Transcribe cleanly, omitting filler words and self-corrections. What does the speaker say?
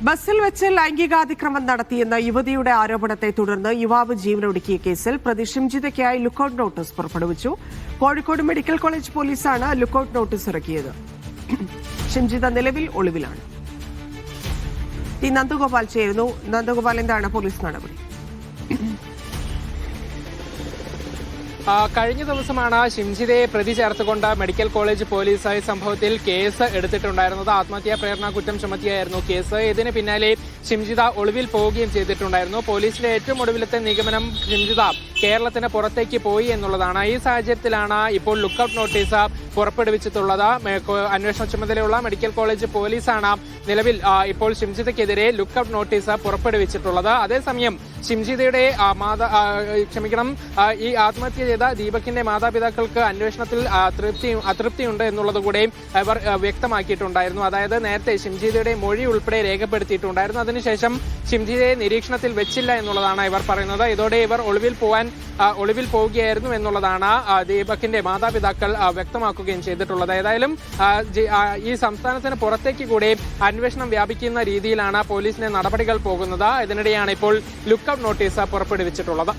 ബസ്സിൽ വെച്ച് ലൈംഗികാതിക്രമം നടത്തിയെന്ന യുവതിയുടെ ആരോപണത്തെ തുടർന്ന് യുവാവ് ജീവനൊടുക്കിയ കേസിൽ പ്രതി ഷിംജിതയ്ക്കായി ലുക്കൌട്ട് നോട്ടീസ് പുറപ്പെടുവിച്ചു. കോഴിക്കോട് മെഡിക്കൽ കോളേജ് പോലീസാണ് ലുക്കൌട്ട് നോട്ടീസ് ഇറക്കിയത്. ഷിംജിത നിലവിൽ ഒളിവിലാണ്. ടി നന്ദഗോപാൽ ചേരുന്നു. നന്ദഗോപാൽ, എന്താണ് പോലീസ് നടപടി? കഴിഞ്ഞ ദിവസമാണ് ഷിംജിതയെ പ്രതി ചേർത്തുകൊണ്ട് മെഡിക്കൽ കോളേജ് പോലീസ് ഈ സംഭവത്തിൽ കേസ് എടുത്തിട്ടുണ്ടായിരുന്നത്. ആത്മഹത്യാ പ്രേരണ കുറ്റം ചുമത്തിയായിരുന്നു കേസ്. ഇതിന് പിന്നാലെ ഷിംജിത ഒളിവിൽ പോവുകയും ചെയ്തിട്ടുണ്ടായിരുന്നു. പോലീസിന്റെ ഏറ്റവും ഒടുവിലത്തെ നിഗമനം ഷിംജിത കേരളത്തിന് പുറത്തേക്ക് പോയി എന്നുള്ളതാണ്. ഈ സാഹചര്യത്തിലാണ് ഇപ്പോൾ ലുക്കൌട്ട് നോട്ടീസ് പുറപ്പെടുവിച്ചിട്ടുള്ളത്. അന്വേഷണ ചുമതലയുള്ള മെഡിക്കൽ കോളേജ് പോലീസാണ് നിലവിൽ ഇപ്പോൾ ഷിംജിതയ്ക്കെതിരെ ലുക്കൌട്ട് നോട്ടീസ് പുറപ്പെടുവിച്ചിട്ടുള്ളത്. അതേസമയം ഷിംജിതയുടെ ഈ ആത്മഹത്യ ചെയ്ത ദീപകിന്റെ മാതാപിതാക്കൾക്ക് അന്വേഷണത്തിൽ അതൃപ്തിയുണ്ട് എന്നുള്ളത് കൂടെ ഇവർ വ്യക്തമാക്കിയിട്ടുണ്ടായിരുന്നു. അതായത് നേരത്തെ ഷിംജിതയുടെ മൊഴി ഉൾപ്പെടെ രേഖപ്പെടുത്തിയിട്ടുണ്ടായിരുന്നു. അതിനുശേഷം ഷിംജിതയെ നിരീക്ഷണത്തിൽ വെച്ചില്ല എന്നുള്ളതാണ് ഇവർ പറയുന്നത്. ഇതോടെ ഇവർ ഒളിവിൽ പോവുകയായിരുന്നു എന്നുള്ളതാണ് ദീപകിന്റെ മാതാപിതാക്കൾ വ്യക്തമാക്കുകയും ചെയ്തിട്ടുള്ളത്. ഏതായാലും ഈ സംസ്ഥാനത്തിന് പുറത്തേക്ക് കൂടെ അന്വേഷണം വ്യാപിക്കുന്ന രീതിയിലാണ് പോലീസിന്റെ നടപടികൾ പോകുന്നത്. ഇതിനിടെയാണ് ഇപ്പോൾ ലുക്കൌട്ട് നോട്ടീസ് പുറപ്പെടുവിച്ചിട്ടുള്ളത്.